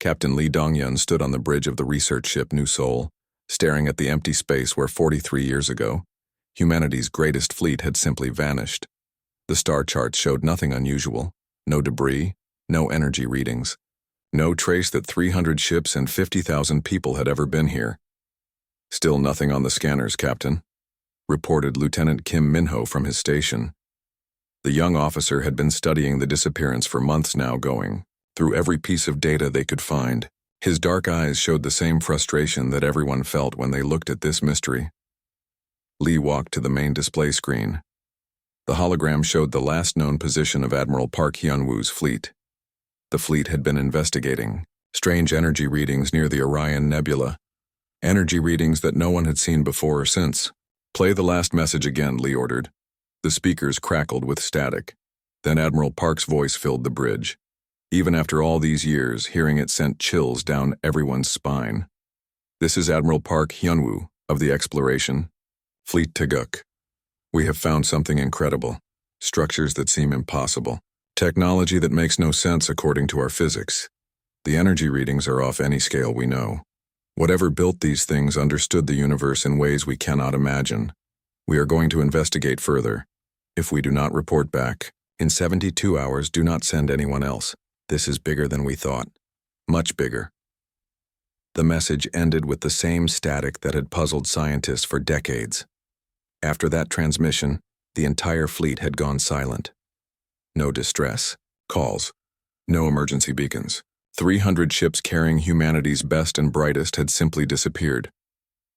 Captain Lee Dongyun stood on the bridge of the research ship New Seoul, staring at the empty space where 43 years ago, humanity's greatest fleet had simply vanished. The star charts showed nothing unusual, no debris, no energy readings, no trace that 300 ships and 50,000 people had ever been here. "Still nothing on the scanners, Captain," reported Lieutenant Kim Minho from his station. The young officer had been studying the disappearance for months now, going through every piece of data they could find. His dark eyes showed the same frustration that everyone felt when they looked at this mystery. Lee walked to the main display screen. The hologram showed the last known position of Admiral Park Hyun-woo's fleet. The fleet had been investigating strange energy readings near the Orion Nebula, energy readings that no one had seen before or since. "Play the last message again," Lee ordered. The speakers crackled with static. Then Admiral Park's voice filled the bridge. Even after all these years, hearing it sent chills down everyone's spine. "This is Admiral Park Hyun-woo of the Exploration, Fleet Taeguk. We have found something incredible. Structures that seem impossible. Technology that makes no sense according to our physics. The energy readings are off any scale we know. Whatever built these things understood the universe in ways we cannot imagine. We are going to investigate further. If we do not report back, in 72 hours, do not send anyone else. This is bigger than we thought. Much bigger." The message ended with the same static that had puzzled scientists for decades. After that transmission, the entire fleet had gone silent. No distress calls, no emergency beacons. 300 ships carrying humanity's best and brightest had simply disappeared.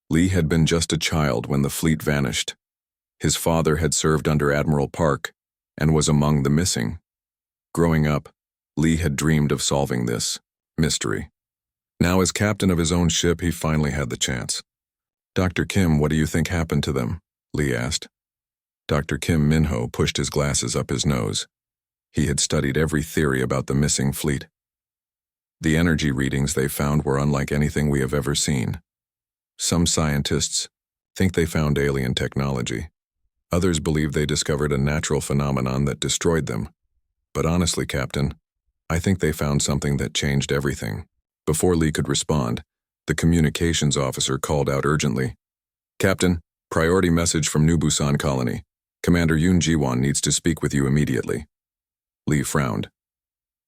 Lee had been just a child when the fleet vanished. His father had served under Admiral Park and was among the missing. Growing up, Lee had dreamed of solving this mystery. Now, as captain of his own ship, he finally had the chance. "Dr. Kim, what do you think happened to them?" Lee asked. Dr. Kim Minho pushed his glasses up his nose. He had studied every theory about the missing fleet. "The energy readings they found were unlike anything we have ever seen. Some scientists think they found alien technology. Others believe they discovered a natural phenomenon that destroyed them. But honestly, Captain, I think they found something that changed everything." Before Lee could respond, the communications officer called out urgently, "Captain, priority message from New Busan Colony. Commander Yoon Ji-won needs to speak with you immediately." Lee frowned.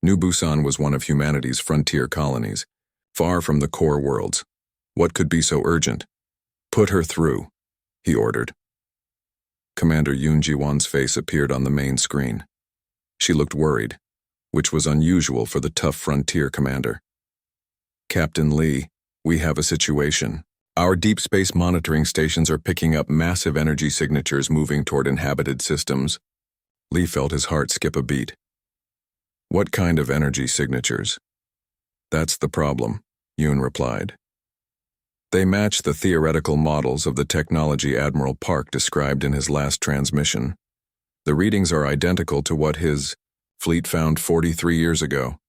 New Busan was one of humanity's frontier colonies, far from the core worlds. What could be so urgent? "Put her through," he ordered. Commander Yoon Ji-won's face appeared on the main screen. She looked worried, which was unusual for the tough frontier commander. "Captain Lee, we have a situation. Our deep space monitoring stations are picking up massive energy signatures moving toward inhabited systems." Lee felt his heart skip a beat. "What kind of energy signatures?" "That's the problem," Yoon replied. "They match the theoretical models of the technology Admiral Park described in his last transmission. The readings are identical to what his fleet found 43 years ago."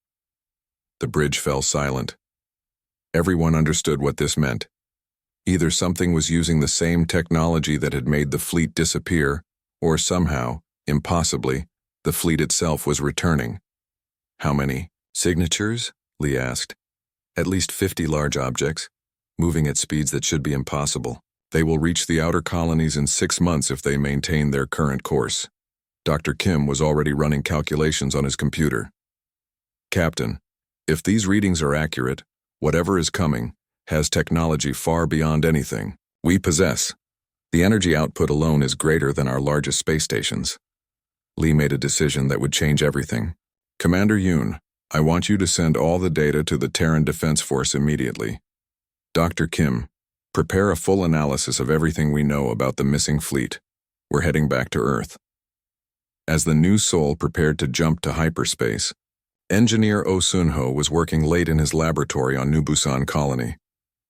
The bridge fell silent. Everyone understood what this meant. Either something was using the same technology that had made the fleet disappear, or somehow, impossibly, the fleet itself was returning. "How many signatures?" Lee asked. "At least 50 large objects, moving at speeds that should be impossible. They will reach the outer colonies in 6 months if they maintain their current course." Dr. Kim was already running calculations on his computer. "Captain, if these readings are accurate, whatever is coming has technology far beyond anything we possess. The energy output alone is greater than our largest space stations." Lee made a decision that would change everything. "Commander Yoon, I want you to send all the data to the Terran Defense Force immediately. Dr. Kim, prepare a full analysis of everything we know about the missing fleet. We're heading back to Earth." As the New Seoul prepared to jump to hyperspace, engineer Oh Sun-ho was working late in his laboratory on New Busan Colony.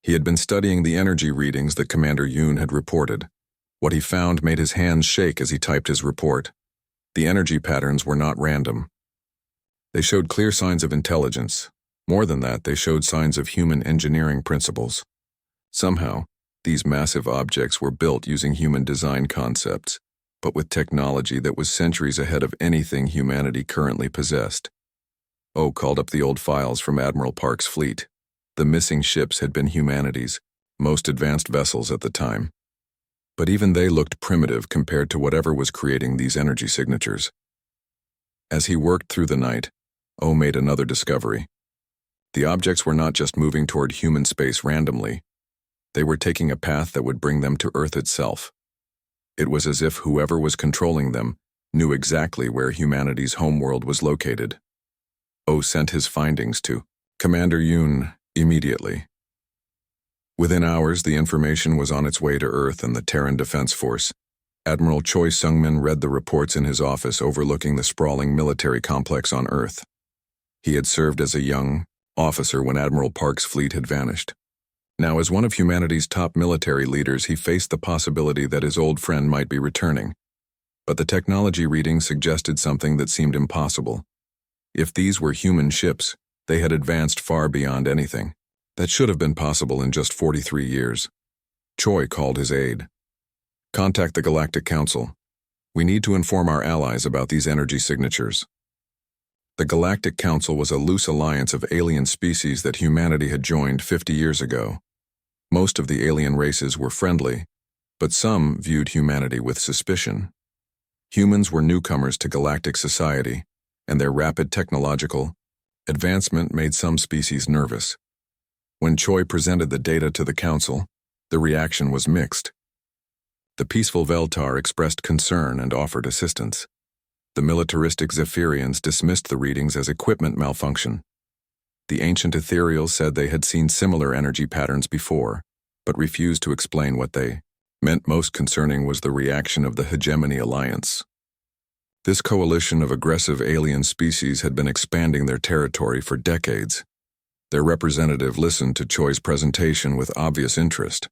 He had been studying the energy readings that Commander Yoon had reported. What he found made his hands shake as he typed his report. The energy patterns were not random. They showed clear signs of intelligence. More than that, they showed signs of human engineering principles. Somehow, these massive objects were built using human design concepts, but with technology that was centuries ahead of anything humanity currently possessed. O called up the old files from Admiral Park's fleet. The missing ships had been humanity's most advanced vessels at the time. But even they looked primitive compared to whatever was creating these energy signatures. As he worked through the night, O made another discovery. The objects were not just moving toward human space randomly. They were taking a path that would bring them to Earth itself. It was as if whoever was controlling them knew exactly where humanity's homeworld was located. O sent his findings to Commander Yoon immediately. Within hours, the information was on its way to Earth and the Terran Defense Force. Admiral Choi Sung-min read the reports in his office overlooking the sprawling military complex on Earth. He had served as a young officer when Admiral Park's fleet had vanished. Now, as one of humanity's top military leaders, he faced the possibility that his old friend might be returning. But the technology readings suggested something that seemed impossible. If these were human ships, they had advanced far beyond anything that should have been possible in just 43 years. Choi called his aide. Contact the Galactic Council. We need to inform our allies about these energy signatures. The Galactic Council was a loose alliance of alien species that humanity had joined 50 years ago. Most of the alien races were friendly, but some viewed humanity with suspicion. Humans were newcomers to galactic society, and their rapid technological advancement made some species nervous. When Choi presented the data to the Council, the reaction was mixed. The peaceful Veltar expressed concern and offered assistance. The militaristic Zephyrians dismissed the readings as equipment malfunction. The ancient Ethereals said they had seen similar energy patterns before, but refused to explain what they meant. Most concerning was the reaction of the Hegemony Alliance. This coalition of aggressive alien species had been expanding their territory for decades. Their representative listened to Choi's presentation with obvious interest.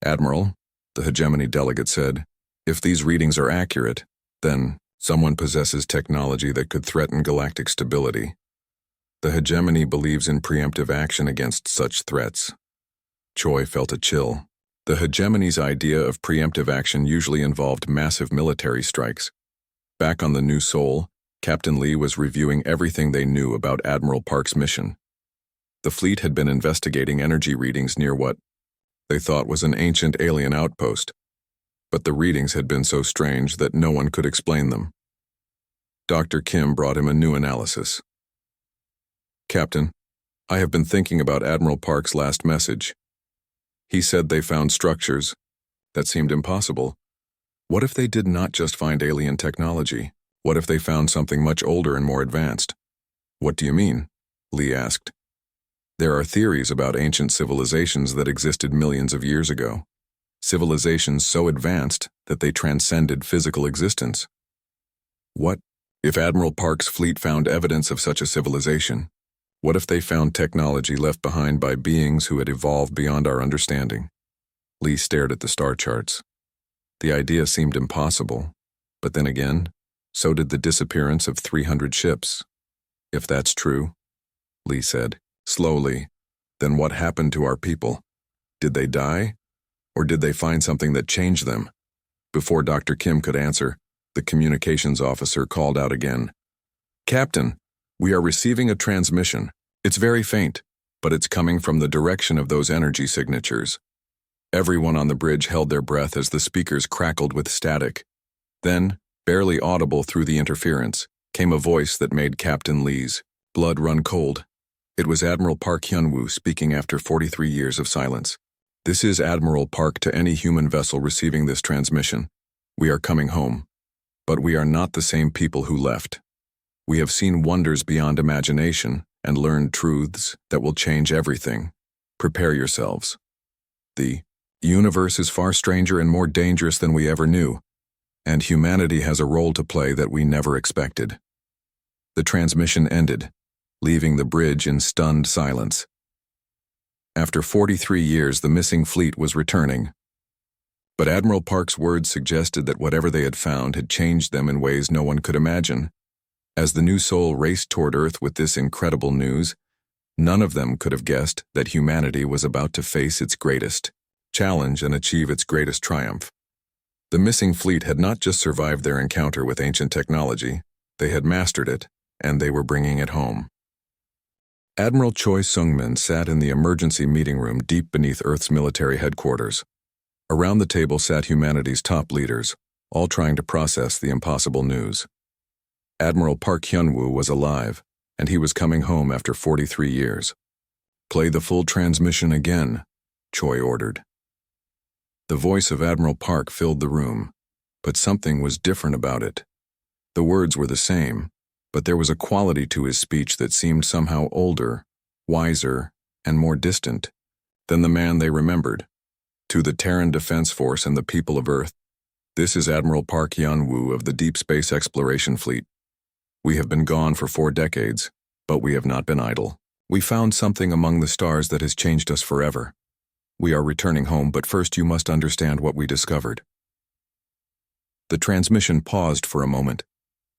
Admiral, the Hegemony delegate said, if these readings are accurate, then someone possesses technology that could threaten galactic stability. The Hegemony believes in preemptive action against such threats. Choi felt a chill. The Hegemony's idea of preemptive action usually involved massive military strikes. Back on the New Sol, Captain Lee was reviewing everything they knew about Admiral Park's mission. The fleet had been investigating energy readings near what they thought was an ancient alien outpost, but the readings had been so strange that no one could explain them. Dr. Kim brought him a new analysis. Captain, I have been thinking about Admiral Park's last message. He said they found structures that seemed impossible. What if they did not just find alien technology? What if they found something much older and more advanced? What do you mean? Lee asked. There are theories about ancient civilizations that existed millions of years ago. Civilizations so advanced that they transcended physical existence. What if Admiral Park's fleet found evidence of such a civilization? What if they found technology left behind by beings who had evolved beyond our understanding? Lee stared at the star charts. The idea seemed impossible, but then again, so did the disappearance of 300 ships. If that's true, Lee said, slowly, then what happened to our people? Did they die? Or did they find something that changed them? Before Dr. Kim could answer, the communications officer called out again. Captain, we are receiving a transmission. It's very faint, but it's coming from the direction of those energy signatures. Everyone on the bridge held their breath as the speakers crackled with static. Then, barely audible through the interference, came a voice that made Captain Lee's blood run cold. It was Admiral Park Hyun-woo speaking after 43 years of silence. This is Admiral Park to any human vessel receiving this transmission. We are coming home. But we are not the same people who left. We have seen wonders beyond imagination and learned truths that will change everything. Prepare yourselves. The universe is far stranger and more dangerous than we ever knew, and humanity has a role to play that we never expected. The transmission ended, leaving the bridge in stunned silence. After 43 years, the missing fleet was returning. But Admiral Park's words suggested that whatever they had found had changed them in ways no one could imagine. As the New Sol raced toward Earth with this incredible news, none of them could have guessed that humanity was about to face its greatest challenge and achieve its greatest triumph. The missing fleet had not just survived their encounter with ancient technology, they had mastered it, and they were bringing it home. Admiral Choi Sung-min sat in the emergency meeting room deep beneath Earth's military headquarters. Around the table sat humanity's top leaders, all trying to process the impossible news. Admiral Park Hyun-woo was alive, and he was coming home after 43 years. "Play the full transmission again," Choi ordered. The voice of Admiral Park filled the room, but something was different about it. The words were the same, but there was a quality to his speech that seemed somehow older, wiser, and more distant than the man they remembered. "To the Terran Defense Force and the people of Earth, this is Admiral Park Hyun-woo of the Deep Space Exploration Fleet. We have been gone for 4 decades, but we have not been idle. We found something among the stars that has changed us forever. We are returning home, but first you must understand what we discovered." The transmission paused for a moment,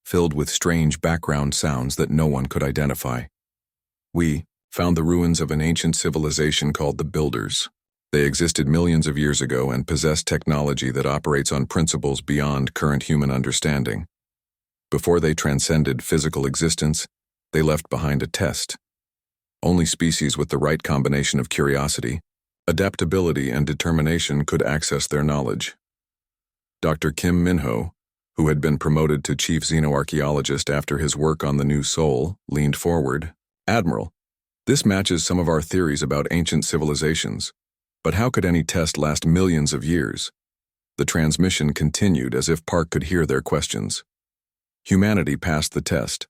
filled with strange background sounds that no one could identify. "We found the ruins of an ancient civilization called the Builders. They existed millions of years ago and possessed technology that operates on principles beyond current human understanding. Before they transcended physical existence, they left behind a test. Only species with the right combination of curiosity, adaptability, and determination could access their knowledge." Dr. Kim Min-ho, who had been promoted to chief xenoarchaeologist after his work on the New Soul, leaned forward. "Admiral, this matches some of our theories about ancient civilizations, but how could any test last millions of years?" The transmission continued as if Park could hear their questions. "Humanity passed the test.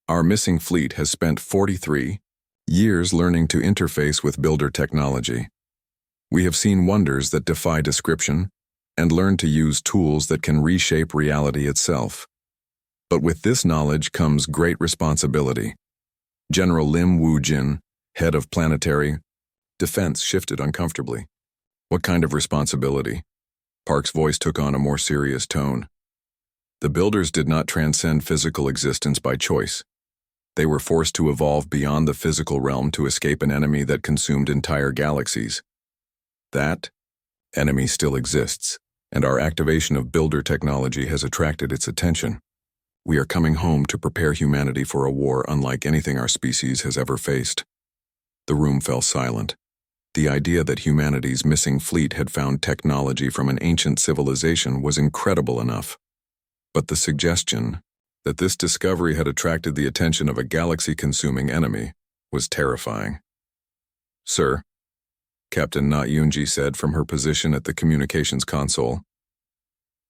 Our missing fleet has spent 43 years learning to interface with builder technology. We have seen wonders that defy description, and learned to use tools that can reshape reality itself. But with this knowledge comes great responsibility." General Lim Woo-jin, head of planetary defense, shifted uncomfortably. "What kind of responsibility?" Park's voice took on a more serious tone. "The Builders did not transcend physical existence by choice. They were forced to evolve beyond the physical realm to escape an enemy that consumed entire galaxies. That enemy still exists, and our activation of builder technology has attracted its attention. We are coming home to prepare humanity for a war unlike anything our species has ever faced." The room fell silent. The idea that humanity's missing fleet had found technology from an ancient civilization was incredible enough. But the suggestion that this discovery had attracted the attention of a galaxy-consuming enemy was terrifying. "Sir," Captain Na Yoonji said from her position at the communications console,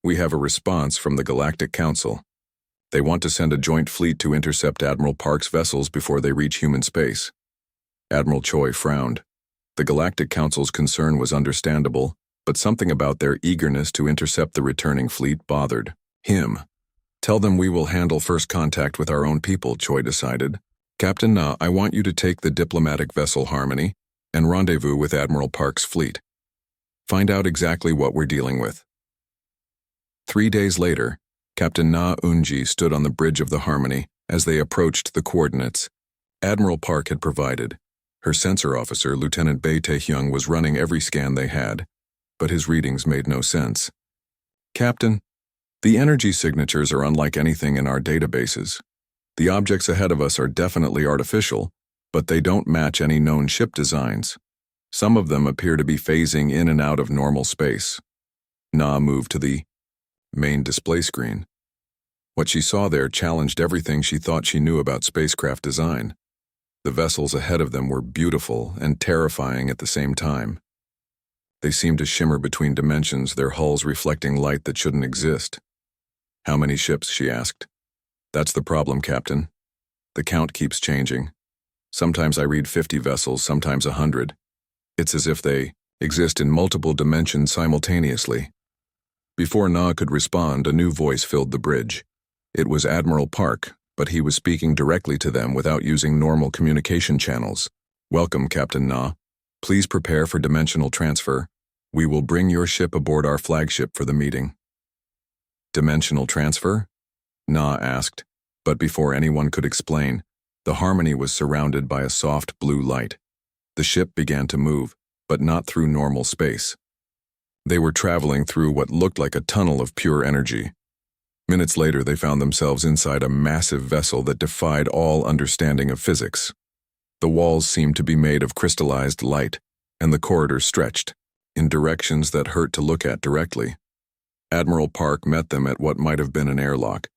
"we have a response from the Galactic Council. They want to send a joint fleet to intercept Admiral Park's vessels before they reach human space." Admiral Choi frowned. The Galactic Council's concern was understandable, but something about their eagerness to intercept the returning fleet bothered him. "Tell them we will handle first contact with our own people," Choi decided. "Captain Na, I want you to take the diplomatic vessel Harmony and rendezvous with Admiral Park's fleet. Find out exactly what we're dealing with." 3 days later, Captain Na Eunji stood on the bridge of the Harmony as they approached the coordinates Admiral Park had provided. Her sensor officer, Lieutenant Bae Tae-hyung, was running every scan they had, but his readings made no sense. "Captain, the energy signatures are unlike anything in our databases. The objects ahead of us are definitely artificial, but they don't match any known ship designs. Some of them appear to be phasing in and out of normal space." Na moved to the main display screen. What she saw there challenged everything she thought she knew about spacecraft design. The vessels ahead of them were beautiful and terrifying at the same time. They seemed to shimmer between dimensions, their hulls reflecting light that shouldn't exist. "How many ships?" she asked. "That's the problem, Captain. The count keeps changing. Sometimes I read 50 vessels, sometimes 100. It's as if they exist in multiple dimensions simultaneously." Before Na could respond, a new voice filled the bridge. It was Admiral Park, but he was speaking directly to them without using normal communication channels. "Welcome, Captain Na. Please prepare for dimensional transfer. We will bring your ship aboard our flagship for the meeting." "Dimensional transfer?" Na asked, but before anyone could explain, the Harmony was surrounded by a soft blue light. The ship began to move, but not through normal space. They were traveling through what looked like a tunnel of pure energy. Minutes later, they found themselves inside a massive vessel that defied all understanding of physics. The walls seemed to be made of crystallized light, and the corridors stretched, in directions that hurt to look at directly. Admiral Park met them at what might have been an airlock,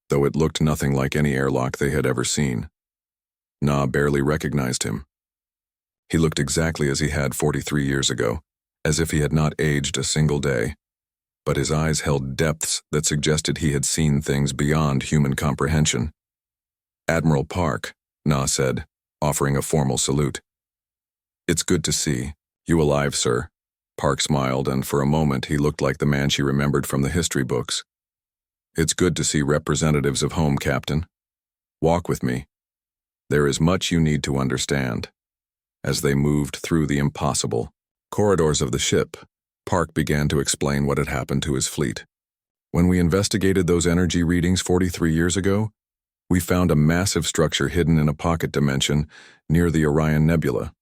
though it looked nothing like any airlock they had ever seen. Na barely recognized him. He looked exactly as he had 43 years ago, as if he had not aged a single day, but his eyes held depths that suggested he had seen things beyond human comprehension. "Admiral Park," Na said, offering a formal salute. "It's good to see you alive, sir." Park smiled, and for a moment he looked like the man she remembered from the history books. "It's good to see representatives of home, Captain. Walk with me. There is much you need to understand." As they moved through the impossible corridors of the ship, Park began to explain what had happened to his fleet. "When we investigated those energy readings 43 years ago, we found a massive structure hidden in a pocket dimension near the Orion Nebula.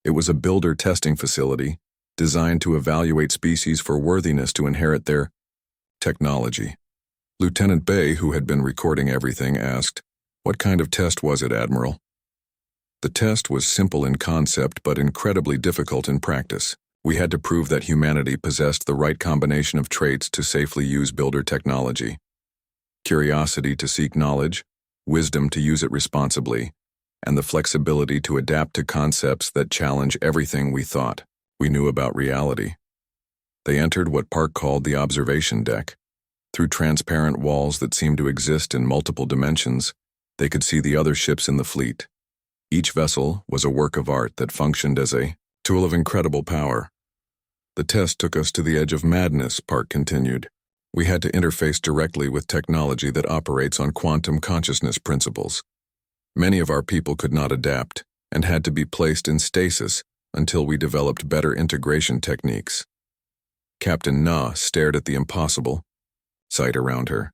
It was a builder testing facility designed to evaluate species for worthiness to inherit their technology." Lieutenant Bay, who had been recording everything, asked, "What kind of test was it, Admiral?" "The test was simple in concept but incredibly difficult in practice. We had to prove that humanity possessed the right combination of traits to safely use builder technology. Curiosity to seek knowledge, wisdom to use it responsibly, and the flexibility to adapt to concepts that challenge everything we thought we knew about reality." They entered what Park called the observation deck. Through transparent walls that seemed to exist in multiple dimensions, they could see the other ships in the fleet. Each vessel was a work of art that functioned as a tool of incredible power. "The test took us to the edge of madness," Park continued. "We had to interface directly with technology that operates on quantum consciousness principles. Many of our people could not adapt and had to be placed in stasis until we developed better integration techniques." Captain Na stared at the impossible sight around her.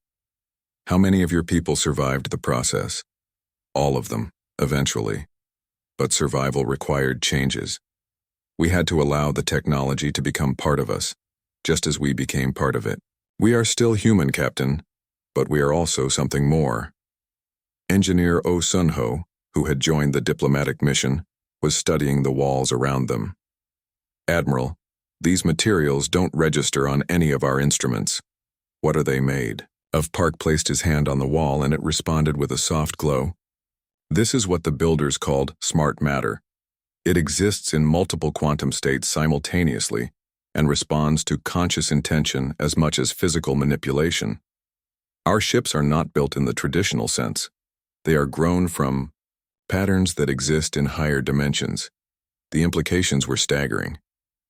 "How many of your people survived the process?" "All of them, eventually. But survival required changes. We had to allow the technology to become part of us, just as we became part of it. We are still human, Captain, but we are also something more." Engineer Oh Sun-ho, who had joined the diplomatic mission, was studying the walls around them. "Admiral, these materials don't register on any of our instruments. What are they made of?" Park placed his hand on the wall and it responded with a soft glow. "This is what the builders called smart matter. It exists in multiple quantum states simultaneously and responds to conscious intention as much as physical manipulation. Our ships are not built in the traditional sense. They are grown from patterns that exist in higher dimensions." The implications were staggering.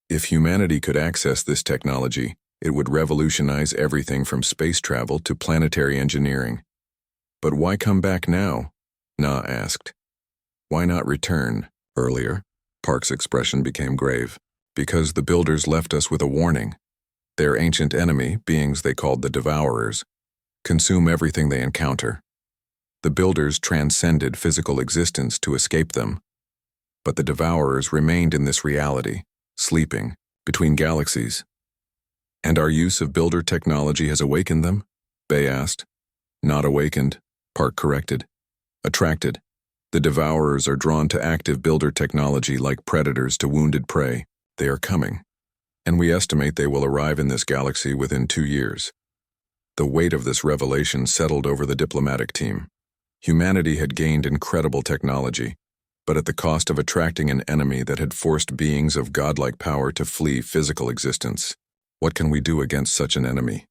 If humanity could access this technology, it would revolutionize everything from space travel to planetary engineering. "But why come back now?" Na asked. "Why not return earlier?" Park's expression became grave. "Because the builders left us with a warning. Their ancient enemy, beings they called the Devourers, consume everything they encounter. The builders transcended physical existence to escape them. But the Devourers remained in this reality, sleeping, between galaxies." "And our use of builder technology has awakened them?" Bay asked. "Not awakened," Park corrected. "Attracted. The Devourers are drawn to active builder technology like predators to wounded prey. They are coming, and we estimate they will arrive in this galaxy within 2 years." The weight of this revelation settled over the diplomatic team. Humanity had gained incredible technology, but at the cost of attracting an enemy that had forced beings of godlike power to flee physical existence. "What can we do against such an enemy?"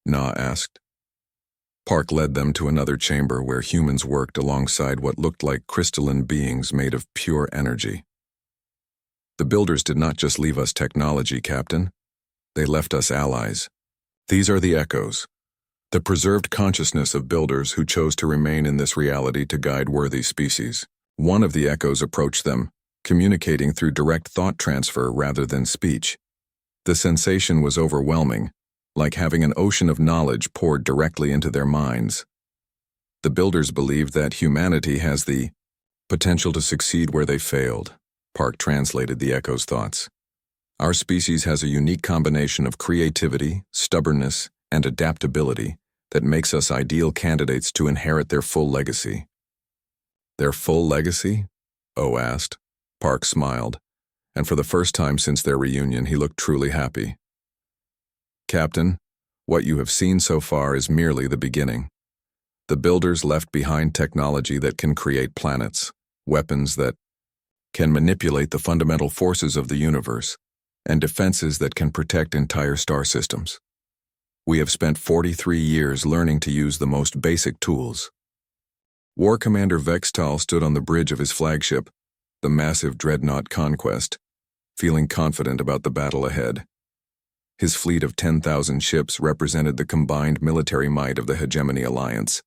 Na asked. Park led them to another chamber where humans worked alongside what looked like crystalline beings made of pure energy. "The builders did not just leave us technology, Captain. They left us allies. These are the echoes, the preserved consciousness of builders who chose to remain in this reality to guide worthy species." One of the echoes approached them, communicating through direct thought transfer rather than speech. The sensation was overwhelming, like having an ocean of knowledge poured directly into their minds. The builders believed that humanity has the potential to succeed where they failed. Park translated the echo's thoughts. "Our species has a unique combination of creativity, stubbornness, and adaptability that makes us ideal candidates to inherit their full legacy." "Their full legacy?" O asked. Park smiled, and for the first time since their reunion, he looked truly happy. Captain, what you have seen so far is merely the beginning. The builders left behind technology that can create planets, weapons that can manipulate the fundamental forces of the universe, and defenses that can protect entire star systems. We have spent 43 years learning to use the most basic tools. War Commander Vextal stood on the bridge of his flagship, the massive dreadnought Conquest, feeling confident about the battle ahead. His fleet of 10,000 ships represented the combined military might of the Hegemony Alliance.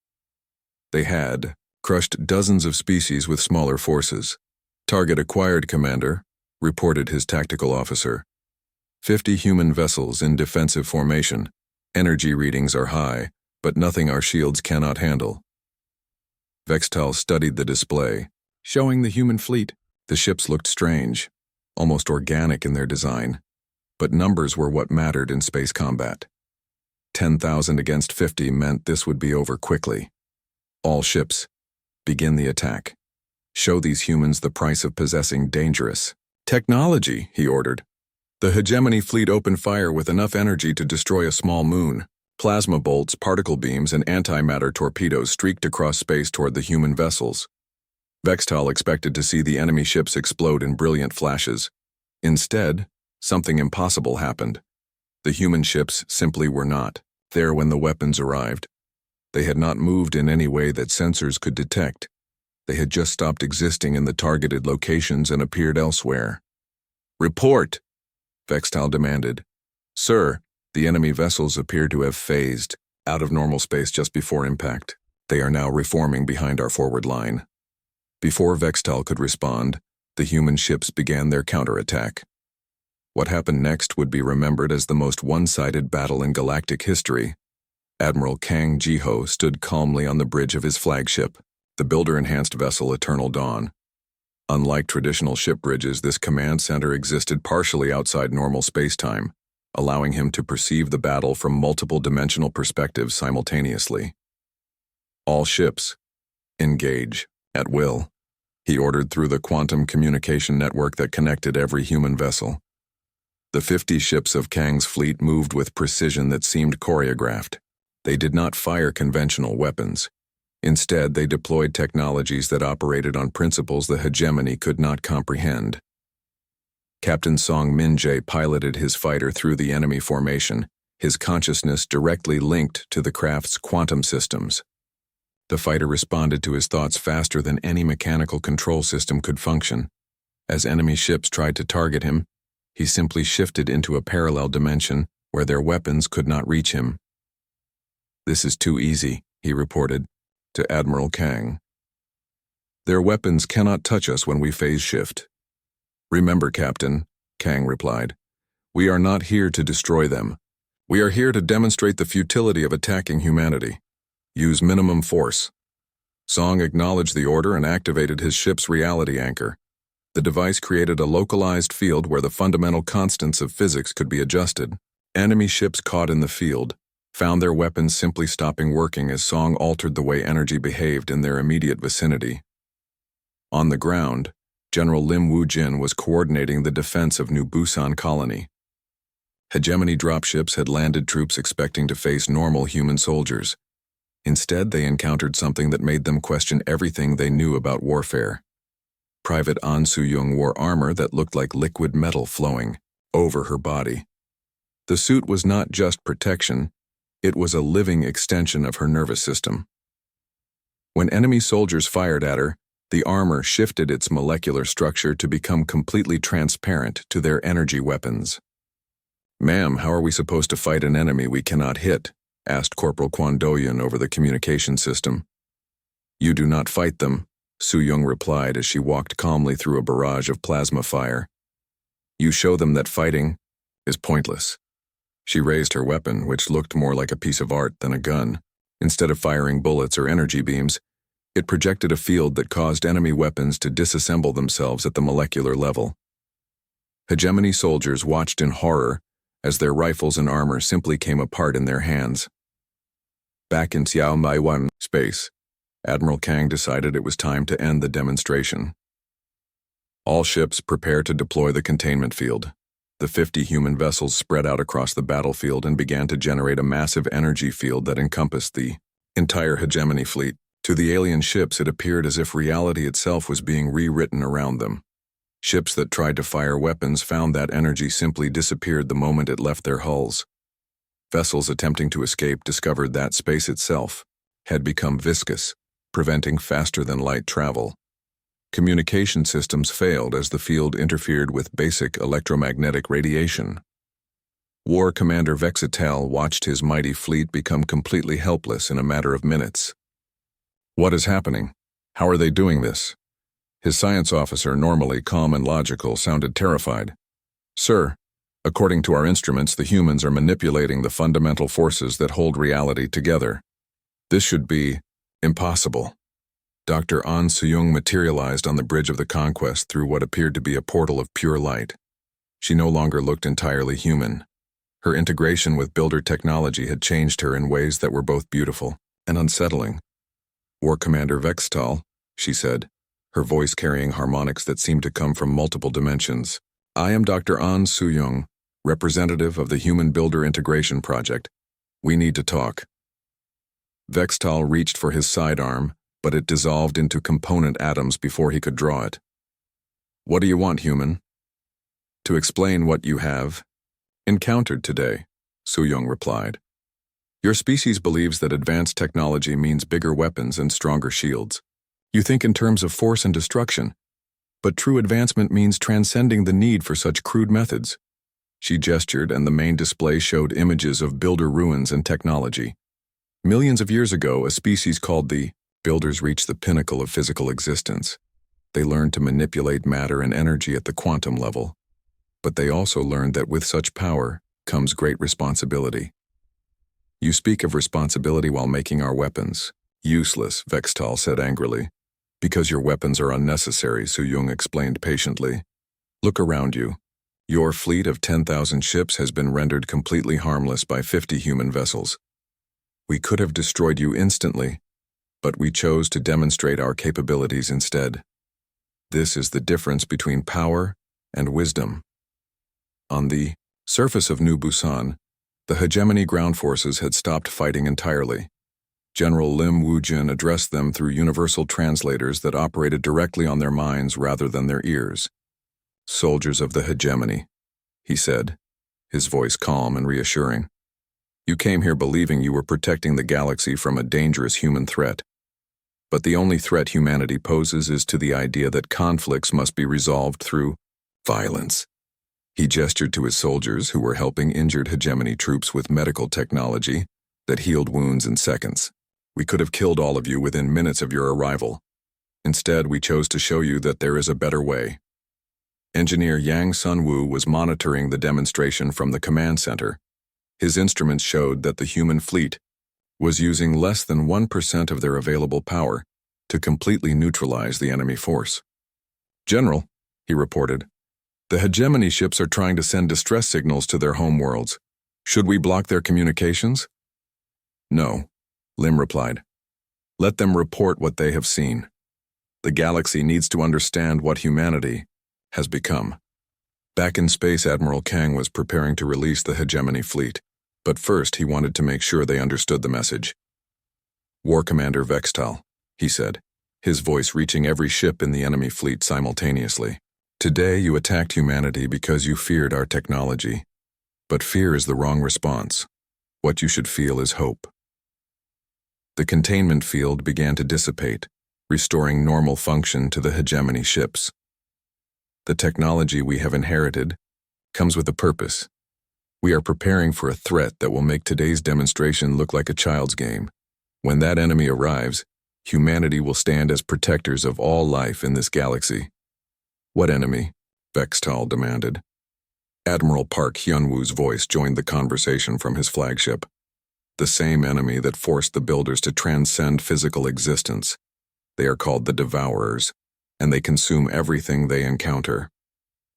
They had crushed dozens of species with smaller forces. Target acquired, Commander, reported his tactical officer. 50 human vessels in defensive formation. Energy readings are high, but nothing our shields cannot handle. Vextal studied the display, showing the human fleet. The ships looked strange, almost organic in their design, but numbers were what mattered in space combat. 10,000 against 50 meant this would be over quickly. All ships, begin the attack. Show these humans the price of possessing dangerous technology, he ordered. The Hegemony fleet opened fire with enough energy to destroy a small moon. Plasma bolts, particle beams, and antimatter torpedoes streaked across space toward the human vessels. Vextal expected to see the enemy ships explode in brilliant flashes. Instead, something impossible happened. The human ships simply were not there when the weapons arrived. They had not moved in any way that sensors could detect. They had just stopped existing in the targeted locations and appeared elsewhere. "Report!" Vextal demanded. "Sir, the enemy vessels appear to have phased out of normal space just before impact. They are now reforming behind our forward line." Before Vextal could respond, the human ships began their counterattack. What happened next would be remembered as the most one-sided battle in galactic history. Admiral Kang Jiho stood calmly on the bridge of his flagship, the builder-enhanced vessel Eternal Dawn. Unlike traditional ship bridges, this command center existed partially outside normal spacetime, allowing him to perceive the battle from multiple dimensional perspectives simultaneously. "All ships, engage, at will," he ordered through the quantum communication network that connected every human vessel. The 50 ships of Kang's fleet moved with precision that seemed choreographed. They did not fire conventional weapons. Instead, they deployed technologies that operated on principles the Hegemony could not comprehend. Captain Song Min-jae piloted his fighter through the enemy formation, his consciousness directly linked to the craft's quantum systems. The fighter responded to his thoughts faster than any mechanical control system could function. As enemy ships tried to target him, he simply shifted into a parallel dimension where their weapons could not reach him. "This is too easy," he reported to Admiral Kang. "Their weapons cannot touch us when we phase shift." "Remember, Captain," Kang replied, "we are not here to destroy them. We are here to demonstrate the futility of attacking humanity. Use minimum force." Song acknowledged the order and activated his ship's reality anchor. The device created a localized field where the fundamental constants of physics could be adjusted. Enemy ships caught in the field found their weapons simply stopping working as Song altered the way energy behaved in their immediate vicinity. On the ground, General Lim Woo-jin was coordinating the defense of New Busan Colony. Hegemony dropships had landed troops expecting to face normal human soldiers. Instead, they encountered something that made them question everything they knew about warfare. Private An Soo-young wore armor that looked like liquid metal flowing over her body. The suit was not just protection, it was a living extension of her nervous system. When enemy soldiers fired at her, the armor shifted its molecular structure to become completely transparent to their energy weapons. "Ma'am, how are we supposed to fight an enemy we cannot hit?" asked Corporal Kwon Do-yeon over the communication system. "You do not fight them," Soo-young replied as she walked calmly through a barrage of plasma fire. "You show them that fighting is pointless." She raised her weapon, which looked more like a piece of art than a gun. Instead of firing bullets or energy beams, it projected a field that caused enemy weapons to disassemble themselves at the molecular level. Hegemony soldiers watched in horror as their rifles and armor simply came apart in their hands. Back in Xiaomai-1 space, Admiral Kang decided it was time to end the demonstration. All ships prepare to deploy the containment field. The 50 human vessels spread out across the battlefield and began to generate a massive energy field that encompassed the entire hegemony fleet. To the alien ships, it appeared as if reality itself was being rewritten around them. Ships that tried to fire weapons found that energy simply disappeared the moment it left their hulls. Vessels attempting to escape discovered that space itself had become viscous, preventing faster-than-light travel. Communication systems failed as the field interfered with basic electromagnetic radiation. War Commander Vexatel watched his mighty fleet become completely helpless in a matter of minutes. What is happening? How are they doing this? His science officer, normally calm and logical, sounded terrified. Sir, according to our instruments, the humans are manipulating the fundamental forces that hold reality together. This should be impossible. Dr. An Suyung materialized on the bridge of the Conquest through what appeared to be a portal of pure light. She no longer looked entirely human. Her integration with builder technology had changed her in ways that were both beautiful and unsettling. War Commander Vextal, she said, her voice carrying harmonics that seemed to come from multiple dimensions. I am Dr. An Suyung, representative of the Human Builder Integration Project. We need to talk. Vextal reached for his sidearm, but it dissolved into component atoms before he could draw it. What do you want, human? To explain what you have encountered today, Suyung replied. Your species believes that advanced technology means bigger weapons and stronger shields. You think in terms of force and destruction, but true advancement means transcending the need for such crude methods. She gestured, and the main display showed images of builder ruins and technology. Millions of years ago, a species called the Builders reached the pinnacle of physical existence. They learned to manipulate matter and energy at the quantum level. But they also learned that with such power comes great responsibility. You speak of responsibility while making our weapons. Useless, Vextal said angrily. Because your weapons are unnecessary, Suyung explained patiently. Look around you. Your fleet of 10,000 ships has been rendered completely harmless by 50 human vessels. We could have destroyed you instantly, but we chose to demonstrate our capabilities instead. This is the difference between power and wisdom. On the surface of New Busan, the hegemony ground forces had stopped fighting entirely. General Lim Woo-jin addressed them through universal translators that operated directly on their minds rather than their ears. Soldiers of the hegemony, he said, his voice calm and reassuring. You came here believing you were protecting the galaxy from a dangerous human threat. But the only threat humanity poses is to the idea that conflicts must be resolved through violence. He gestured to his soldiers who were helping injured hegemony troops with medical technology that healed wounds in seconds. We could have killed all of you within minutes of your arrival. Instead, we chose to show you that there is a better way. Engineer Yang Sun-woo was monitoring the demonstration from the command center. His instruments showed that the human fleet was using less than 1% of their available power to completely neutralize the enemy force. General, he reported, the hegemony ships are trying to send distress signals to their homeworlds. Should we block their communications? No, Lim replied. Let them report what they have seen. The galaxy needs to understand what humanity has become. Back in space, Admiral Kang was preparing to release the hegemony fleet, but first he wanted to make sure they understood the message. War Commander Vextal, he said, his voice reaching every ship in the enemy fleet simultaneously. Today you attacked humanity because you feared our technology. But fear is the wrong response. What you should feel is hope. The containment field began to dissipate, restoring normal function to the hegemony ships. The technology we have inherited comes with a purpose. We are preparing for a threat that will make today's demonstration look like a child's game. When that enemy arrives, humanity will stand as protectors of all life in this galaxy. What enemy? Vextal demanded. Admiral Park Hyun-woo's voice joined the conversation from his flagship. The same enemy that forced the builders to transcend physical existence. They are called the Devourers, and they consume everything they encounter.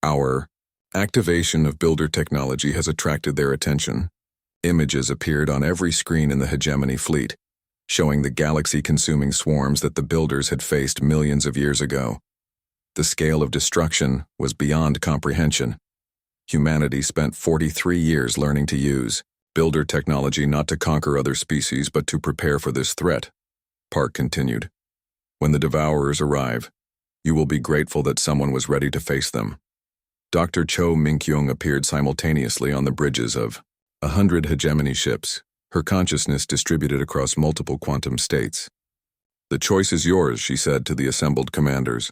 Our activation of builder technology has attracted their attention. Images appeared on every screen in the hegemony fleet, showing the galaxy-consuming swarms that the builders had faced millions of years ago. The scale of destruction was beyond comprehension. Humanity spent 43 years learning to use builder technology not to conquer other species but to prepare for this threat. Park continued. When the Devourers arrive, you will be grateful that someone was ready to face them. Dr. Cho Ming-kyung appeared simultaneously on the bridges of 100 hegemony ships, her consciousness distributed across multiple quantum states. The choice is yours, she said to the assembled commanders.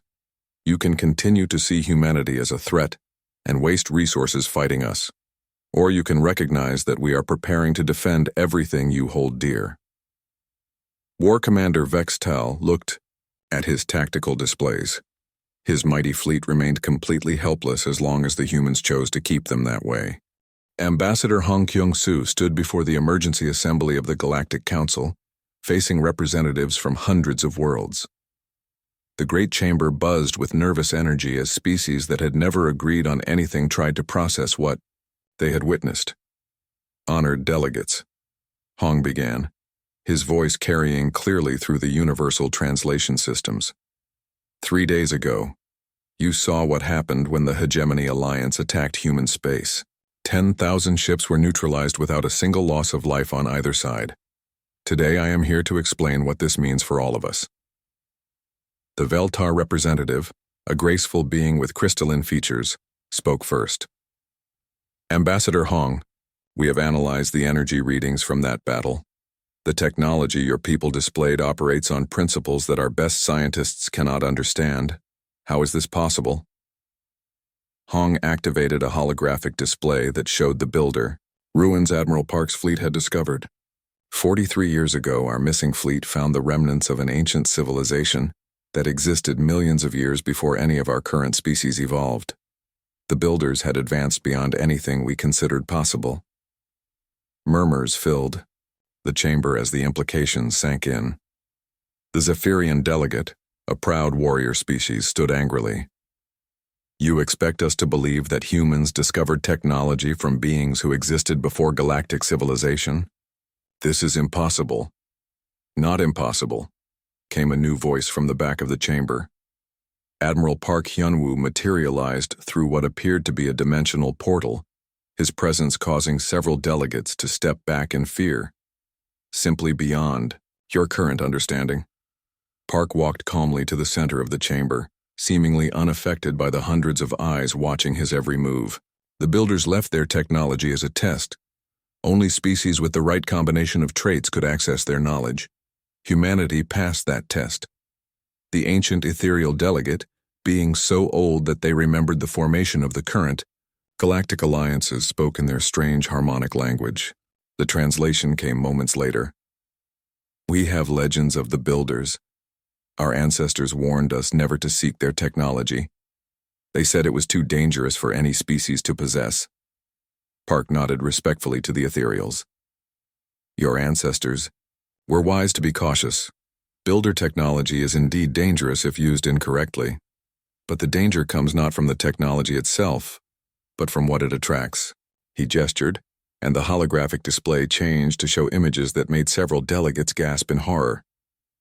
You can continue to see humanity as a threat and waste resources fighting us, or you can recognize that we are preparing to defend everything you hold dear. War Commander Vex Tal looked at his tactical displays. His mighty fleet remained completely helpless as long as the humans chose to keep them that way. Ambassador Hong Kyung-soo stood before the emergency assembly of the Galactic Council, facing representatives from hundreds of worlds. The great chamber buzzed with nervous energy as species that had never agreed on anything tried to process what they had witnessed. Honored delegates, Hong began, his voice carrying clearly through the universal translation systems. 3 days ago, you saw what happened when the Hegemony Alliance attacked human space. 10,000 ships were neutralized without a single loss of life on either side. Today I am here to explain what this means for all of us. The Veltar representative, a graceful being with crystalline features, spoke first. Ambassador Hong, we have analyzed the energy readings from that battle. The technology your people displayed operates on principles that our best scientists cannot understand. How is this possible? Hong activated a holographic display that showed the builder, ruins Admiral Park's fleet had discovered. 43 years ago, our missing fleet found the remnants of an ancient civilization that existed millions of years before any of our current species evolved. The builders had advanced beyond anything we considered possible. Murmurs filled the chamber as the implications sank in. The Zephyrian delegate, a proud warrior species, stood angrily. You expect us to believe that humans discovered technology from beings who existed before galactic civilization? This is impossible. Not impossible, came a new voice from the back of the chamber. Admiral Park Hyunwoo materialized through what appeared to be a dimensional portal, his presence causing several delegates to step back in fear. Simply beyond your current understanding. Park walked calmly to the center of the chamber, seemingly unaffected by the hundreds of eyes watching his every move. The builders left their technology as a test. Only species with the right combination of traits could access their knowledge. Humanity passed that test. The ancient ethereal delegate, being so old that they remembered the formation of the current, galactic alliances spoke in their strange harmonic language. The translation came moments later. We have legends of the builders. Our ancestors warned us never to seek their technology. They said it was too dangerous for any species to possess. Park nodded respectfully to the ethereals. Your ancestors were wise to be cautious. Builder technology is indeed dangerous if used incorrectly. But the danger comes not from the technology itself, but from what it attracts. He gestured, and the holographic display changed to show images that made several delegates gasp in horror.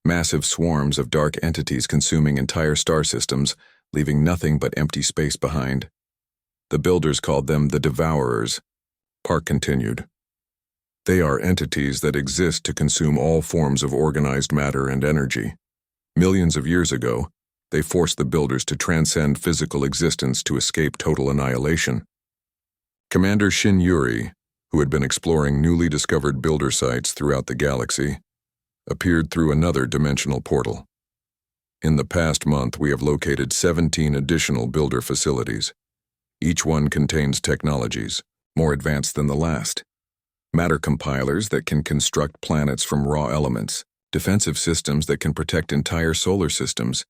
Massive swarms of dark entities consuming entire star systems, leaving nothing but empty space behind. The builders called them the Devourers. Park continued. They are entities that exist to consume all forms of organized matter and energy. Millions of years ago, they forced the builders to transcend physical existence to escape total annihilation. Commander Shin Yuri, who had been exploring newly discovered builder sites throughout the galaxy, appeared through another dimensional portal. In the past month, we have located 17 additional builder facilities. Each one contains technologies more advanced than the last. Matter compilers that can construct planets from raw elements, defensive systems that can protect entire solar systems,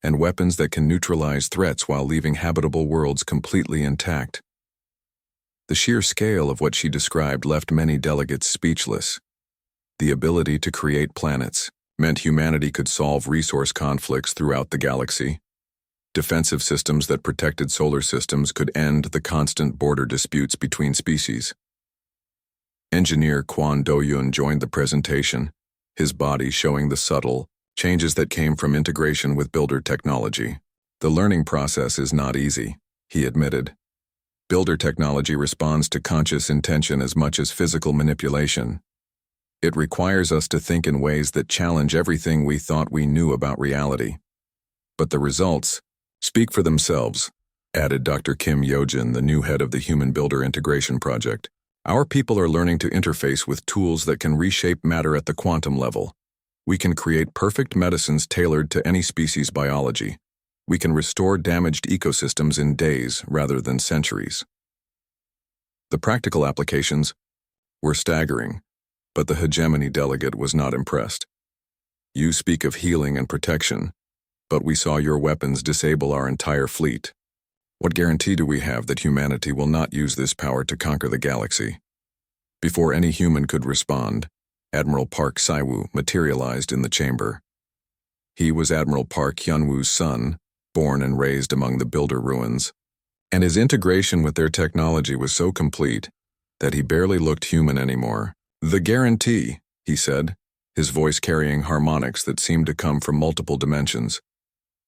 and weapons that can neutralize threats while leaving habitable worlds completely intact. The sheer scale of what she described left many delegates speechless. The ability to create planets meant humanity could solve resource conflicts throughout the galaxy. Defensive systems that protected solar systems could end the constant border disputes between species. Engineer Kwon Do-yoon joined the presentation, his body showing the subtle changes that came from integration with builder technology. The learning process is not easy, he admitted. Builder technology responds to conscious intention as much as physical manipulation. It requires us to think in ways that challenge everything we thought we knew about reality. But the results speak for themselves, added Dr. Kim Yojin, the new head of the Human Builder Integration Project. Our people are learning to interface with tools that can reshape matter at the quantum level. We can create perfect medicines tailored to any species' biology. We can restore damaged ecosystems in days rather than centuries. The practical applications were staggering, but the hegemony delegate was not impressed. You speak of healing and protection, but we saw your weapons disable our entire fleet. What guarantee do we have that humanity will not use this power to conquer the galaxy? Before any human could respond, Admiral Park Siwoo materialized in the chamber. He was Admiral Park Hyunwoo's son, born and raised among the Builder ruins, and his integration with their technology was so complete that he barely looked human anymore. The guarantee, he said, his voice carrying harmonics that seemed to come from multiple dimensions,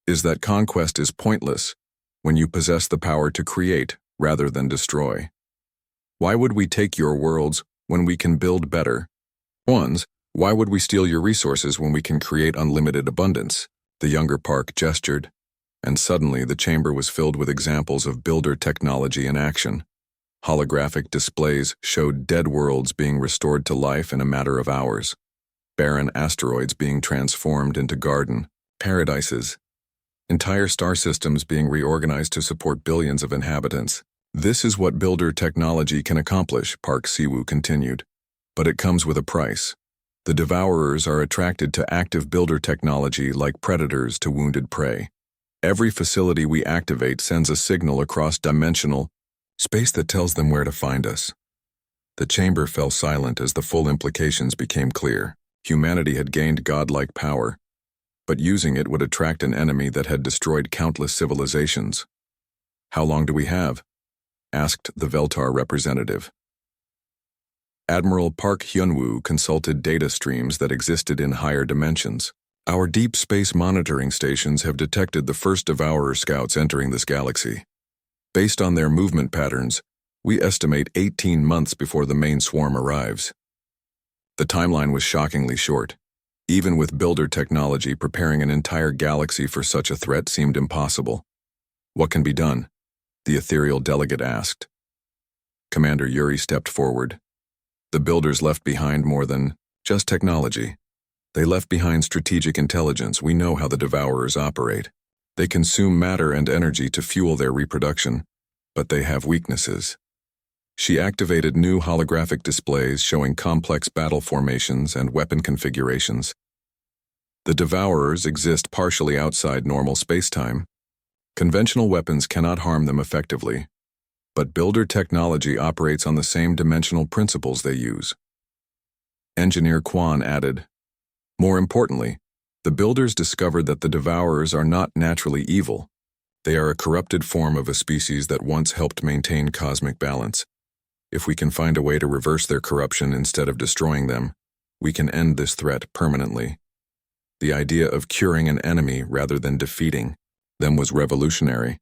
is that conquest is pointless when you possess the power to create rather than destroy. Why would we take your worlds when we can build better ones? Why would we steal your resources when we can create unlimited abundance? The younger Park gestured, and suddenly the chamber was filled with examples of builder technology in action. Holographic displays showed dead worlds being restored to life in a matter of hours, barren asteroids being transformed into garden paradises, entire star systems being reorganized to support billions of inhabitants. This is what builder technology can accomplish, Park Siwoo continued. But it comes with a price. The devourers are attracted to active builder technology like predators to wounded prey. Every facility we activate sends a signal across dimensional space that tells them where to find us. The chamber fell silent as the full implications became clear. Humanity had gained godlike power, but using it would attract an enemy that had destroyed countless civilizations. How long do we have? Asked the Veltar representative. Admiral Park Hyunwoo consulted data streams that existed in higher dimensions. Our deep space monitoring stations have detected the first Devourer scouts entering this galaxy. Based on their movement patterns, we estimate 18 months before the main swarm arrives. The timeline was shockingly short. Even with builder technology, preparing an entire galaxy for such a threat seemed impossible. What can be done? The ethereal delegate asked. Commander Yuri stepped forward. The builders left behind more than just technology. They left behind strategic intelligence. We know how the Devourers operate. They consume matter and energy to fuel their reproduction, but they have weaknesses. She activated new holographic displays showing complex battle formations and weapon configurations. The Devourers exist partially outside normal spacetime. Conventional weapons cannot harm them effectively, but builder technology operates on the same dimensional principles they use. Engineer Kwan added, more importantly, the builders discovered that the Devourers are not naturally evil. They are a corrupted form of a species that once helped maintain cosmic balance. If we can find a way to reverse their corruption instead of destroying them, we can end this threat permanently. The idea of curing an enemy rather than defeating them was revolutionary.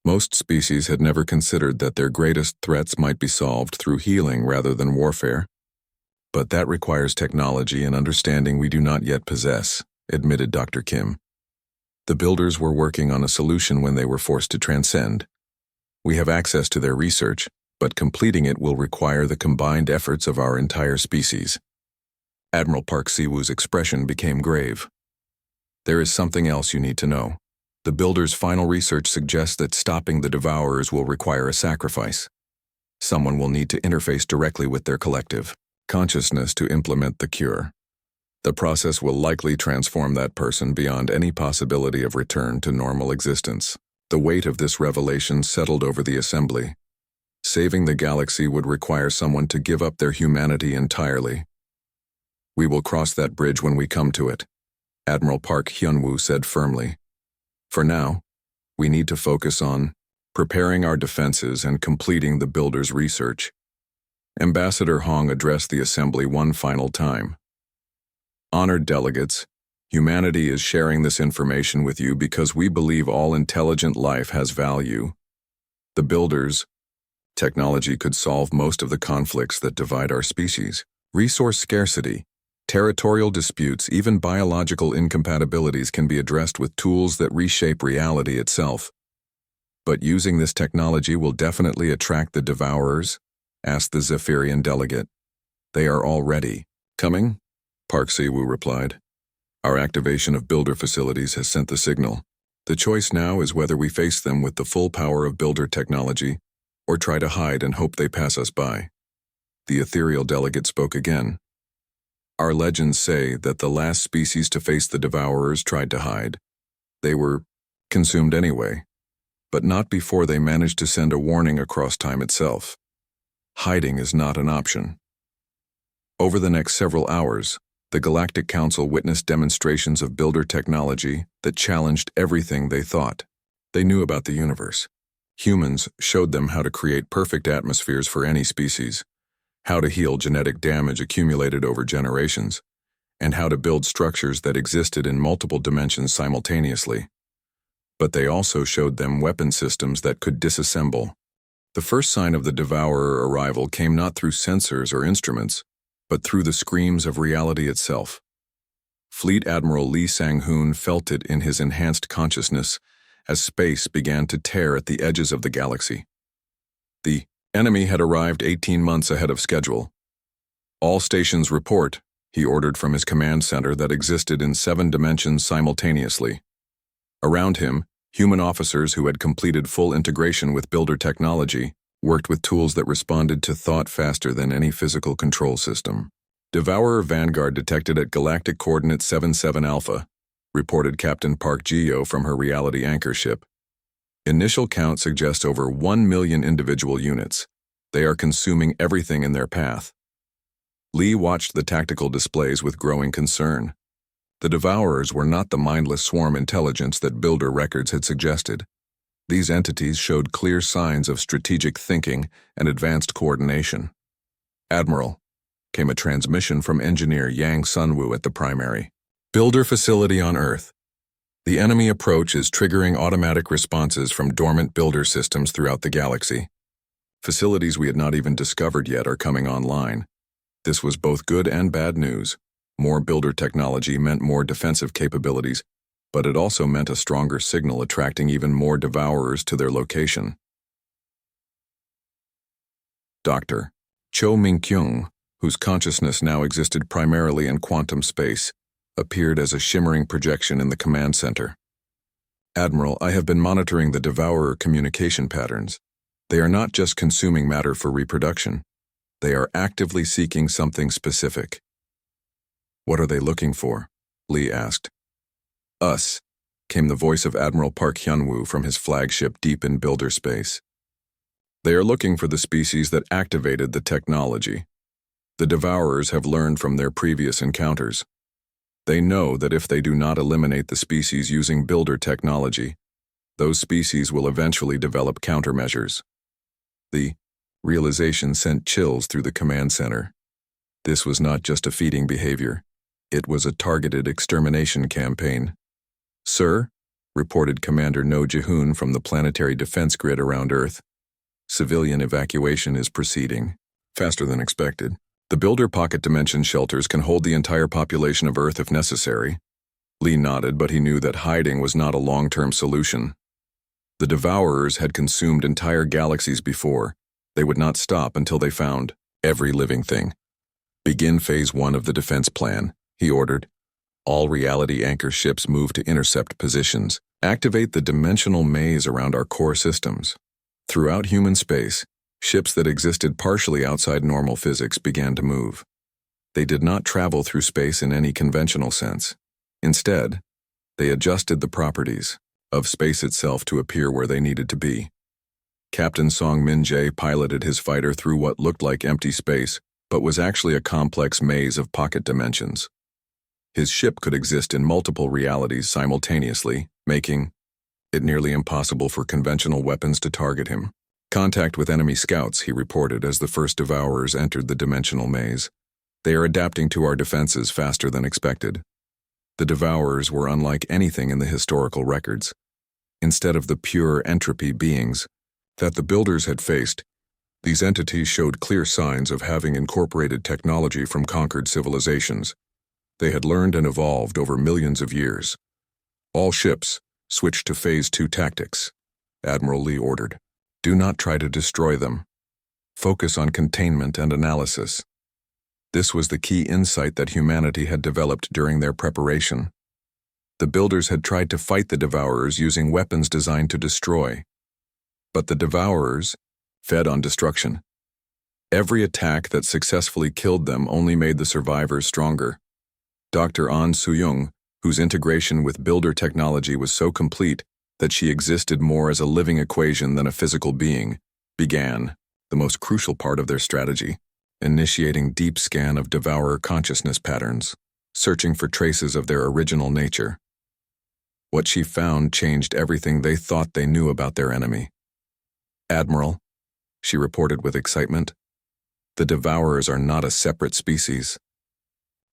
Most species had never considered that their greatest threats might be solved through healing rather than warfare. But that requires technology and understanding we do not yet possess, admitted Dr. Kim. The builders were working on a solution when they were forced to transcend. We have access to their research, but completing it will require the combined efforts of our entire species. Admiral Park Siwoo's expression became grave. There is something else you need to know. The builders' final research suggests that stopping the Devourers will require a sacrifice. Someone will need to interface directly with their collective consciousness to implement the cure. The process will likely transform that person beyond any possibility of return to normal existence. The weight of this revelation settled over the assembly. Saving the galaxy would require someone to give up their humanity entirely. We will cross that bridge when we come to it, Admiral Park Hyunwoo said firmly. For now, we need to focus on preparing our defenses and completing the builders' research. Ambassador Hong addressed the assembly one final time. Honored delegates, Humanity is sharing this information with you because we believe all intelligent life has value. The Builders' technology could solve most of the conflicts that divide our species. Resource scarcity, territorial disputes, even biological incompatibilities can be addressed with tools that reshape reality itself. But using this technology will definitely attract the Devourers? Asked the Zephyrian delegate. They are already coming? Park Siwoo replied. Our activation of builder facilities has sent the signal. The choice now is whether we face them with the full power of builder technology or try to hide and hope they pass us by. The ethereal delegate spoke again. Our legends say that the last species to face the Devourers tried to hide. They were consumed anyway, but not before they managed to send a warning across time itself. Hiding is not an option. Over the next several hours, the Galactic Council witnessed demonstrations of builder technology that challenged everything they thought they knew about the universe. Humans showed them how to create perfect atmospheres for any species, how to heal genetic damage accumulated over generations, and how to build structures that existed in multiple dimensions simultaneously. But they also showed them weapon systems that could disassemble. The first sign of the Devourer arrival came not through sensors or instruments, but through the screams of reality itself. Fleet Admiral Lee Sang-hoon felt it in his enhanced consciousness as space began to tear at the edges of the galaxy. The enemy had arrived 18 months ahead of schedule. All stations report, he ordered from his command center that existed in 7 dimensions simultaneously. Around him, human officers who had completed full integration with builder technology worked with tools that responded to thought faster than any physical control system. Devourer Vanguard detected at galactic coordinate 77 Alpha, reported Captain Park Ji-yo from her reality anchor ship. Initial count suggests over 1 million individual units. They are consuming everything in their path. Lee watched the tactical displays with growing concern. The Devourers were not the mindless swarm intelligence that builder records had suggested. These entities showed clear signs of strategic thinking and advanced coordination. Admiral, came a transmission from engineer Yang Sunwoo at the primary. Builder facility on Earth. The enemy approach is triggering automatic responses from dormant builder systems throughout the galaxy. Facilities we had not even discovered yet are coming online. This was both good and bad news. More builder technology meant more defensive capabilities, but it also meant a stronger signal attracting even more Devourers to their location. Dr. Cho Ming-kyung, whose consciousness now existed primarily in quantum space, appeared as a shimmering projection in the command center. Admiral, I have been monitoring the Devourer communication patterns. They are not just consuming matter for reproduction. They are actively seeking something specific. What are they looking for? Lee asked. Us, came the voice of Admiral Park Hyunwoo from his flagship deep in builder space. They are looking for the species that activated the technology. The Devourers have learned from their previous encounters. They know that if they do not eliminate the species using builder technology, those species will eventually develop countermeasures. The realization sent chills through the command center. This was not just a feeding behavior. It was a targeted extermination campaign. Sir, reported Commander No Ji-hoon from the planetary defense grid around Earth. Civilian evacuation is proceeding, faster than expected. The builder pocket dimension shelters can hold the entire population of Earth if necessary. Lee nodded, but he knew that hiding was not a long-term solution. The Devourers had consumed entire galaxies before. They would not stop until they found every living thing. Begin Phase 1 of the defense plan, he ordered. All reality anchor ships move to intercept positions. Activate the dimensional maze around our core systems. Throughout human space, ships that existed partially outside normal physics began to move. They did not travel through space in any conventional sense. Instead, they adjusted the properties of space itself to appear where they needed to be. Captain Song Min-jae piloted his fighter through what looked like empty space, but was actually a complex maze of pocket dimensions. His ship could exist in multiple realities simultaneously, making it nearly impossible for conventional weapons to target him. Contact with enemy scouts, he reported as the first Devourers entered the dimensional maze. They are adapting to our defenses faster than expected. The Devourers were unlike anything in the historical records. Instead of the pure entropy beings that the Builders had faced, these entities showed clear signs of having incorporated technology from conquered civilizations. They had learned and evolved over millions of years. All ships switched to Phase 2 tactics. Admiral Lee ordered. Do not try to destroy them. Focus on containment and analysis. This was the key insight that humanity had developed during their preparation. The Builders had tried to fight the Devourers using weapons designed to destroy. But the Devourers fed on destruction. Every attack that successfully killed them only made the survivors stronger. Dr. An Soo-young, whose integration with Builder technology was so complete that she existed more as a living equation than a physical being, began the most crucial part of their strategy, initiating deep scan of Devourer consciousness patterns, searching for traces of their original nature. What she found changed everything they thought they knew about their enemy. Admiral, she reported with excitement, the Devourers are not a separate species.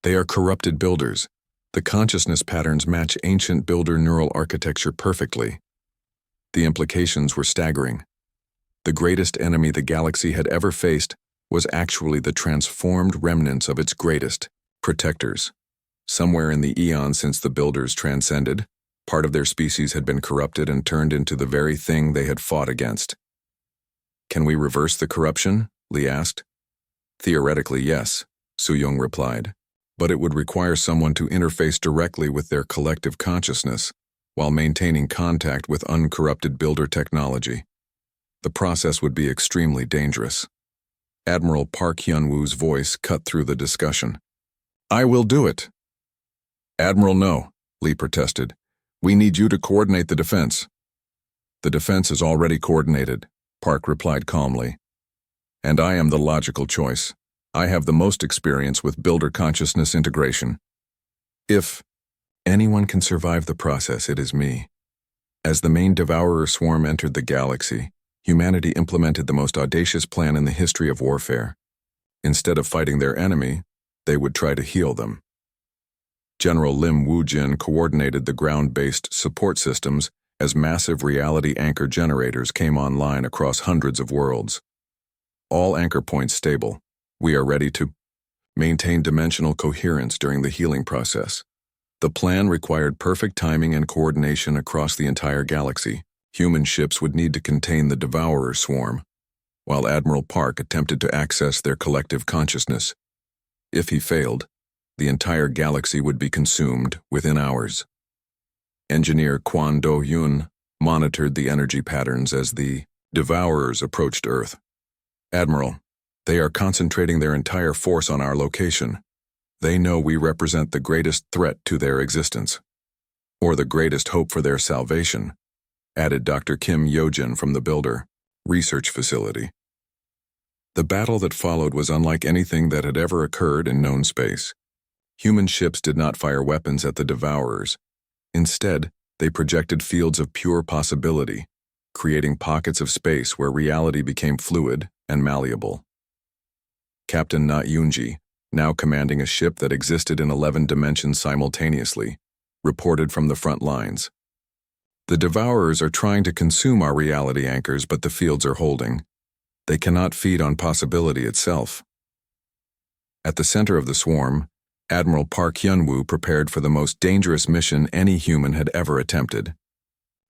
They are corrupted Builders. The consciousness patterns match ancient Builder neural architecture perfectly. The implications were staggering. The greatest enemy the galaxy had ever faced was actually the transformed remnants of its greatest protectors. Somewhere in the eon since the Builders transcended, part of their species had been corrupted and turned into the very thing they had fought against. Can we reverse the corruption? Lee asked. Theoretically, yes, Soo-young replied. But it would require someone to interface directly with their collective consciousness while maintaining contact with uncorrupted Builder technology. The process would be extremely dangerous. Admiral Park Hyun-woo's voice cut through the discussion. I will do it. Admiral, no, Lee protested. We need you to coordinate the defense. The defense is already coordinated, Park replied calmly. And I am the logical choice. I have the most experience with Builder consciousness integration. If anyone can survive the process, it is me. As the main Devourer swarm entered the galaxy, humanity implemented the most audacious plan in the history of warfare. Instead of fighting their enemy, they would try to heal them. General Lim Woo-jin coordinated the ground-based support systems as massive reality anchor generators came online across hundreds of worlds. All anchor points stable. We are ready to maintain dimensional coherence during the healing process. The plan required perfect timing and coordination across the entire galaxy. Human ships would need to contain the Devourer swarm, while Admiral Park attempted to access their collective consciousness. If he failed, the entire galaxy would be consumed within hours. Engineer Kwon Do-hyun monitored the energy patterns as the Devourers approached Earth. Admiral, they are concentrating their entire force on our location. They know we represent the greatest threat to their existence, or the greatest hope for their salvation, added Dr. Kim Yo-jin from the Builder research facility. The battle that followed was unlike anything that had ever occurred in known space. Human ships did not fire weapons at the Devourers. Instead, they projected fields of pure possibility, creating pockets of space where reality became fluid and malleable. Captain Na Yoonji, now commanding a ship that existed in 11 dimensions simultaneously, reported from the front lines. The Devourers are trying to consume our reality anchors, but the fields are holding. They cannot feed on possibility itself. At the center of the swarm, Admiral Park Hyun-woo prepared for the most dangerous mission any human had ever attempted.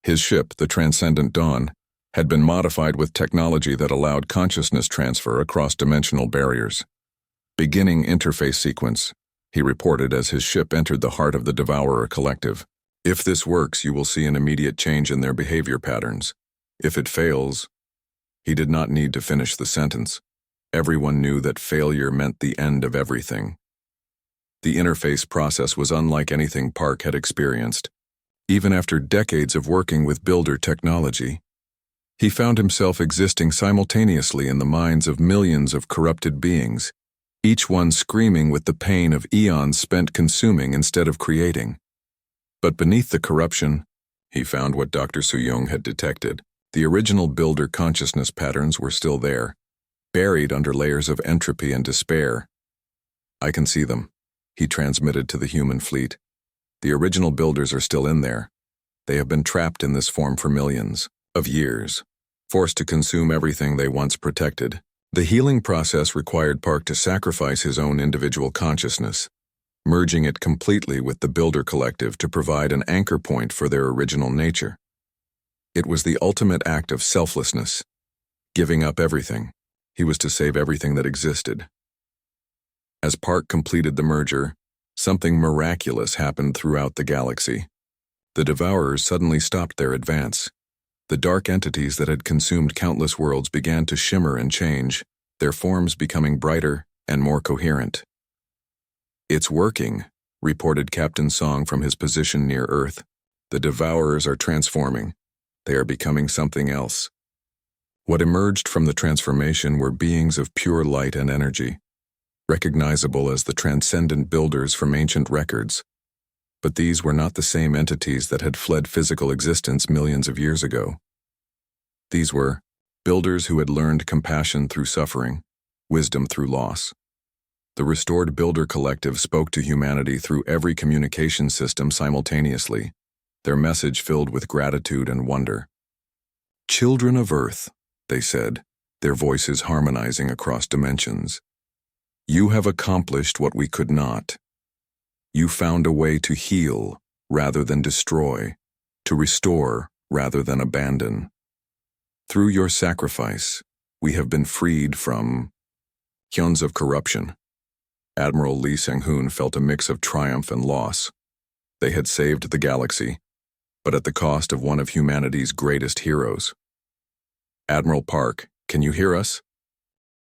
His ship, the Transcendent Dawn, had been modified with technology that allowed consciousness transfer across dimensional barriers. Beginning interface sequence, he reported as his ship entered the heart of the Devourer collective. If this works, you will see an immediate change in their behavior patterns. If it fails, he did not need to finish the sentence. Everyone knew that failure meant the end of everything. The interface process was unlike anything Park had experienced. Even after decades of working with Builder technology, he found himself existing simultaneously in the minds of millions of corrupted beings, each one screaming with the pain of eons spent consuming instead of creating. But beneath the corruption, he found what Dr. Soo-young had detected. The original Builder consciousness patterns were still there, buried under layers of entropy and despair. I can see them, he transmitted to the human fleet. The original builders are still in there. They have been trapped in this form for millions of years, forced to consume everything they once protected. The healing process required Park to sacrifice his own individual consciousness, merging it completely with the Builder Collective to provide an anchor point for their original nature. It was the ultimate act of selflessness, giving up everything. He was to save everything that existed. As Park completed the merger, something miraculous happened throughout the galaxy. The Devourers suddenly stopped their advance. The dark entities that had consumed countless worlds began to shimmer and change, their forms becoming brighter and more coherent. "It's working," reported Captain Song from his position near Earth. "The Devourers are transforming. They are becoming something else." What emerged from the transformation were beings of pure light and energy, recognizable as the transcendent builders from ancient records. But these were not the same entities that had fled physical existence millions of years ago. These were builders who had learned compassion through suffering, wisdom through loss. The restored Builder Collective spoke to humanity through every communication system simultaneously, their message filled with gratitude and wonder. "Children of Earth," they said, their voices harmonizing across dimensions. "You have accomplished what we could not. You found a way to heal rather than destroy, to restore rather than abandon. Through your sacrifice, we have been freed from hyons of corruption." Admiral Lee Sang-hoon felt a mix of triumph and loss. They had saved the galaxy, but at the cost of one of humanity's greatest heroes. "Admiral Park, can you hear us?"